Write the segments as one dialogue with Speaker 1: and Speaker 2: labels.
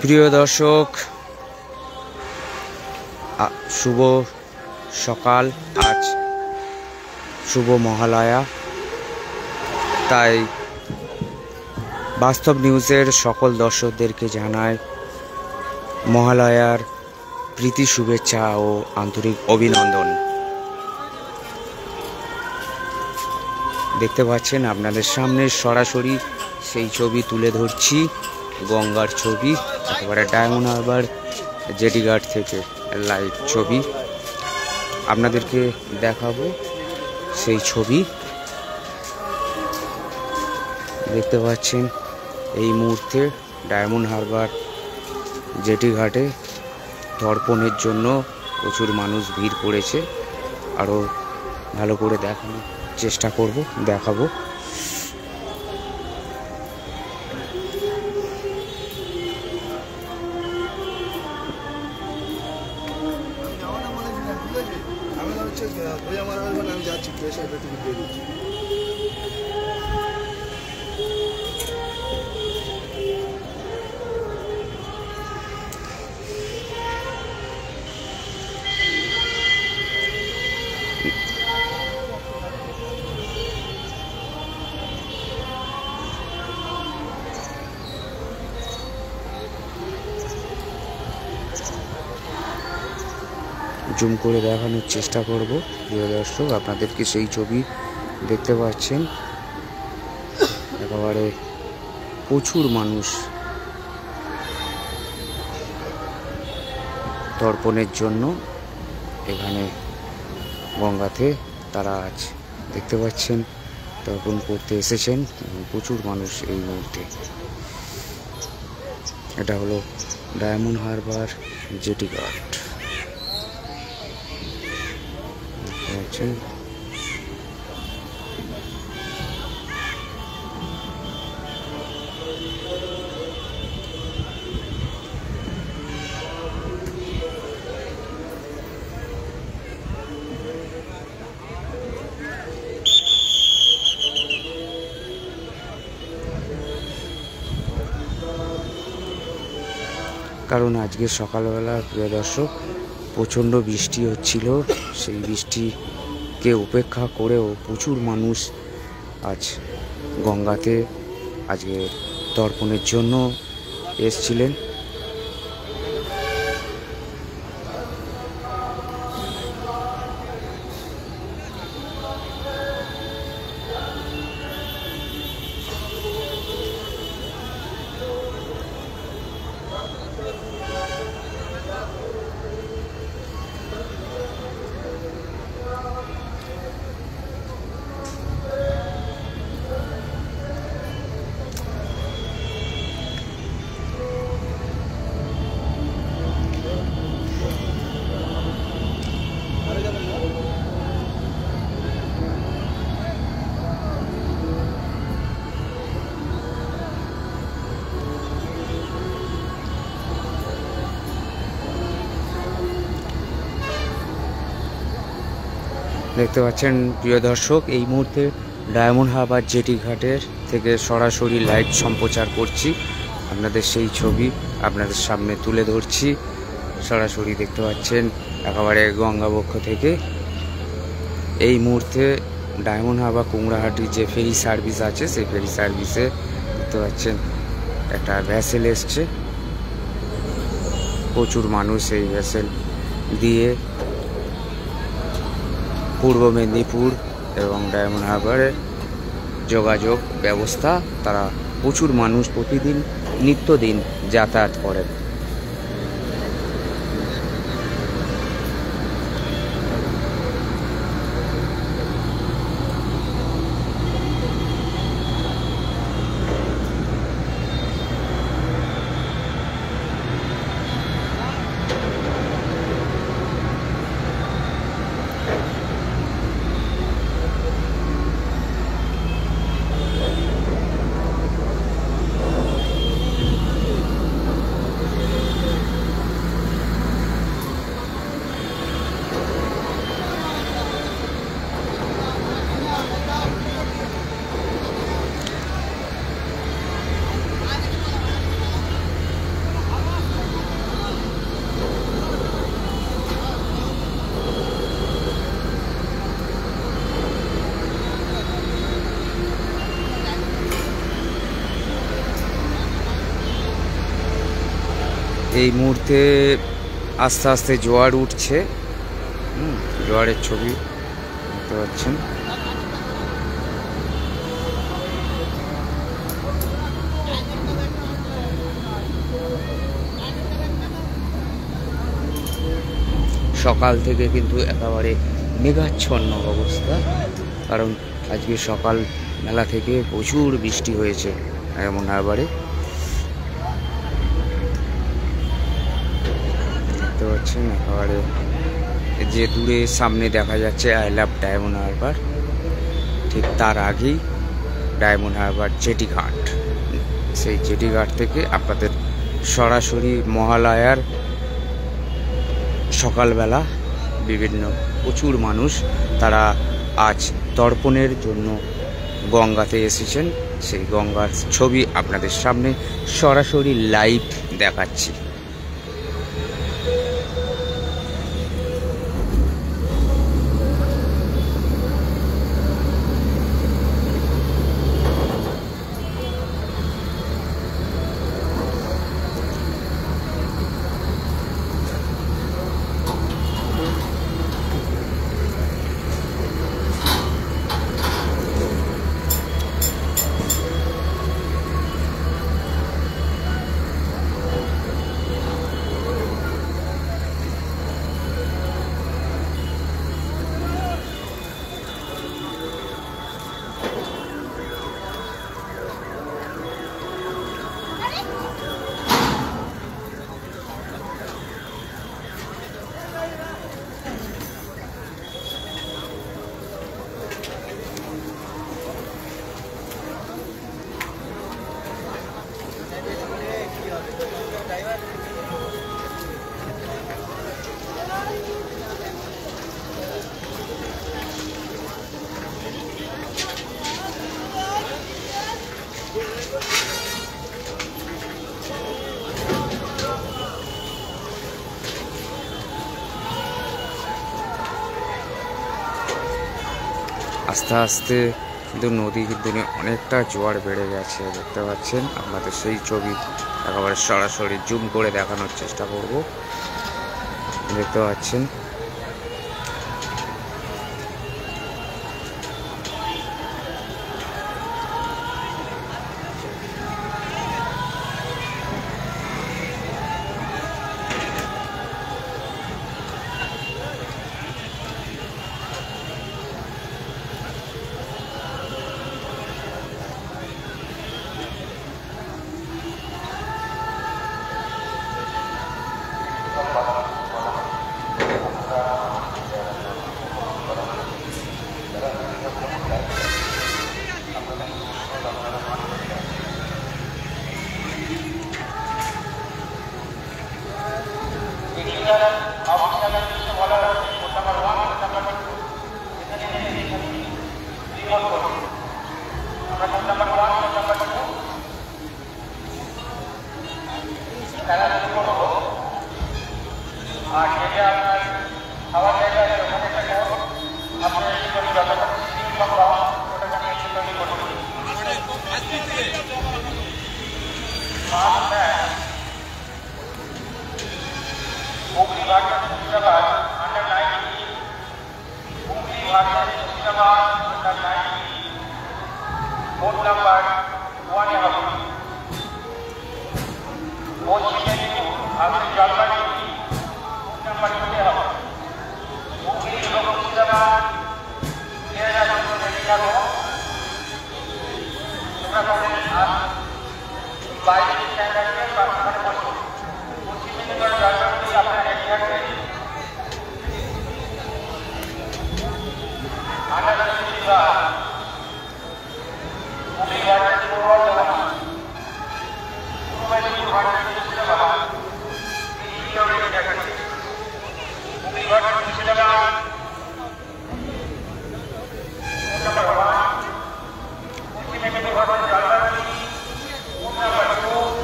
Speaker 1: প্রিয় দর্শক, শুভ সকাল। আজ শুভ মহালয়া, তাই বাস্তব নিউজের সকল দর্শকদেরকে জানাই মহালয়ার প্রীতি শুভেচ্ছা ও আন্তরিক অভিনন্দন। দেখতে পাচ্ছেন আপনাদের সামনে সরাসরি সেই ছবি তুলে ধরছি, গঙ্গার ছবি, একেবারে ডায়মন্ড হারবার জেটি ঘাট থেকে লাইভ ছবি আপনাদেরকে দেখাবো। সেই ছবি দেখতে পাচ্ছেন এই মুহূর্তে ডায়মন্ড হারবার জেটি ঘাটে তর্পণের জন্য প্রচুর মানুষ ভিড় করেছে। আরও ভালো করে দেখানোর চেষ্টা করব, দেখাবো।
Speaker 2: আমি যাচ্ছি,
Speaker 1: জুম করে দেখানোর চেষ্টা করব। প্রিয় দর্শক, আপনাদেরকে সেই ছবি দেখতে পাচ্ছেন, একেবারে প্রচুর মানুষ তর্পণের জন্য এখানে গঙ্গাতে তারা আজ দেখতে পাচ্ছেন তর্পণ করতে এসেছেন। প্রচুর মানুষ এই মুহূর্তে। এটা হলো ডায়মন্ড হারবার জেটি ঘাট। কারণ আজকে সকালবেলা প্রিয় দর্শক প্রচণ্ড বৃষ্টি হচ্ছিল, সেই বৃষ্টিকে উপেক্ষা করেও প্রচুর মানুষ আজ গঙ্গাতে আজকে তর্পণের জন্য এসছিলেন। দেখতে পাচ্ছেন প্রিয় দর্শক, এই মুহূর্তে ডায়মন্ড হারবার জেটি ঘাটের থেকে সরাসরি লাইভ সম্প্রচার করছি। আপনাদের সেই ছবি আপনাদের সামনে তুলে ধরছি। সরাসরি দেখতে পাচ্ছেন একেবারে গঙ্গাবক্ষ থেকে। এই মুহূর্তে ডায়মন্ড হারবার কুমড়াহাটির যে ফেরি সার্ভিস আছে, সেই ফেরি সার্ভিসে দেখতে পাচ্ছেন একটা ভ্যাসেল এসছে। প্রচুর মানুষ এই ভ্যাসেল দিয়ে পূর্ব মেদিনীপুর এবং ডায়মন্ড হারবারের যোগাযোগ ব্যবস্থা, তারা প্রচুর মানুষ প্রতিদিন নিত্যদিন যাতায়াত করেন। এই মুহূর্তে আস্তে আস্তে জোয়ার উঠছে। জোয়ারের ছবি দেখতে পাচ্ছেন। সকাল থেকে কিন্তু একেবারে মেঘাচ্ছন্ন অবস্থা, কারণ আজকে সকাল বেলা থেকে প্রচুর বৃষ্টি হয়েছে ডায়মন্ড হারবারে। দেখতে পাচ্ছেন একেবারে যে দূরে সামনে দেখা যাচ্ছে আই লাভ ডায়মন্ড হারবার, ঠিক তার আগেই ডায়মন্ড হারবার জেটি ঘাট। সেই জেটি ঘাট থেকে আপনাদের সরাসরি মহালয়ার সকালবেলা বিভিন্ন প্রচুর মানুষ তারা আজ তর্পণের জন্য গঙ্গাতে এসেছেন। সেই গঙ্গার ছবি আপনাদের সামনে সরাসরি লাইভ দেখাচ্ছি। আস্তে আস্তে কিন্তু নদীর দিনে অনেকটা জোয়ার বেড়ে গেছে, দেখতে পাচ্ছেন। আপনাদের সেই ছবি একেবারে সরাসরি জুম করে দেখানোর চেষ্টা করব। দেখতে পাচ্ছেন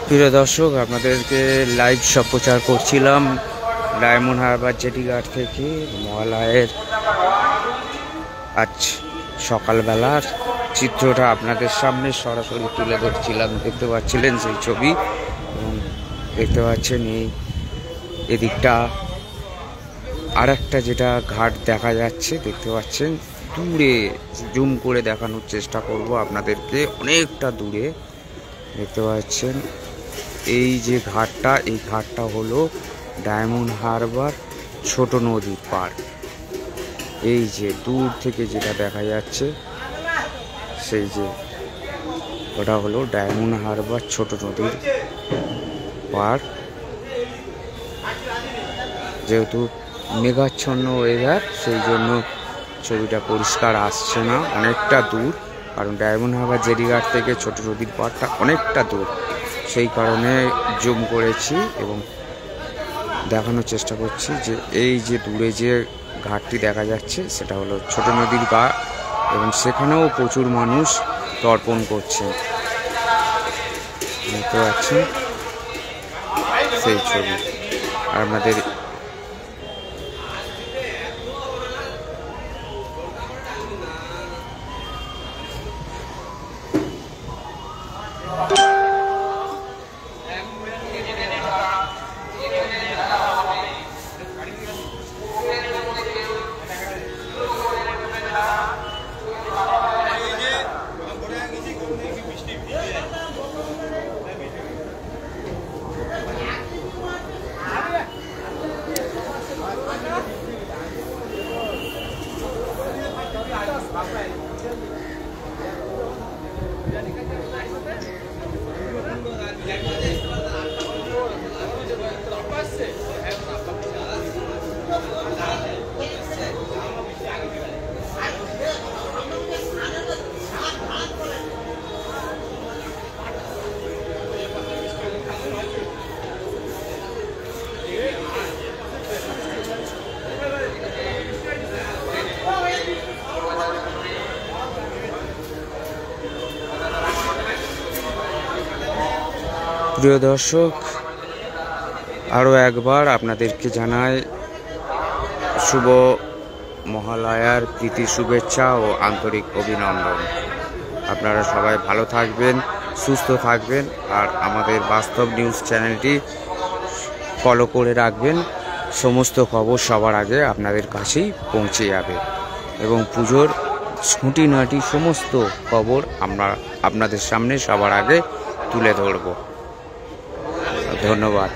Speaker 1: প্রিয় দর্শক, আপনাদেরকে লাইভ সম্প্রচার করছিলাম ডায়মন্ড হারবার জেটি ঘাট থেকে মহালয়ের আজ সকালবেলার চিত্রটা আপনাদের সামনে সরাসরি তুলে ধরছিলাম। দেখতে পাচ্ছিলেন সেই ছবি এবং দেখতে পাচ্ছেন এই এদিকটা আর একটা যেটা ঘাট দেখা যাচ্ছে, দেখতে পাচ্ছেন দূরে, জুম করে দেখানোর চেষ্টা করব আপনাদেরকে, অনেকটা দূরে দেখতে পাচ্ছেন এই যে ঘাটটা, এই ঘাটটা হলো ডায়মন্ড হারবার ছোট নদীর পার। এই যে দূর থেকে যেটা দেখা যাচ্ছে সেই যে ওটা হলো ডায়মন্ড হারবার ছোট নদীর পার। যেহেতু মেঘাচ্ছন্ন ওয়েদার, সেই জন্য ছবিটা পরিষ্কার আসছে না, অনেকটা দূর, কারণ ডায়মন্ড হারবার জেটিঘাট থেকে ছোট নদীর পাড়টা অনেকটা দূর, সেই কারণে জুম করেছি এবং দেখানোর চেষ্টা করছি যে এই যে দূরে যে ঘাটটি দেখা যাচ্ছে সেটা হলো ছোট নদীর পাড়, এবং সেখানেও প্রচুর মানুষ তর্পণ করছে, দেখতে পাচ্ছেন সেই ছবি। আর আমাদের প্রিয় দর্শক, আরও একবার আপনাদেরকে জানাই শুভ মহালয়ার প্রীতি শুভেচ্ছা ও আন্তরিক অভিনন্দন। আপনারা সবাই ভালো থাকবেন, সুস্থ থাকবেন, আর আমাদের বাস্তব নিউজ চ্যানেলটি ফলো করে রাখবেন। সমস্ত খবর সবার আগে আপনাদের কাছেই পৌঁছে যাবে এবং পুজোর খুঁটিনাটি সমস্ত খবর আমরা আপনাদের সামনে সবার আগে তুলে ধরব। ধন্যবাদ।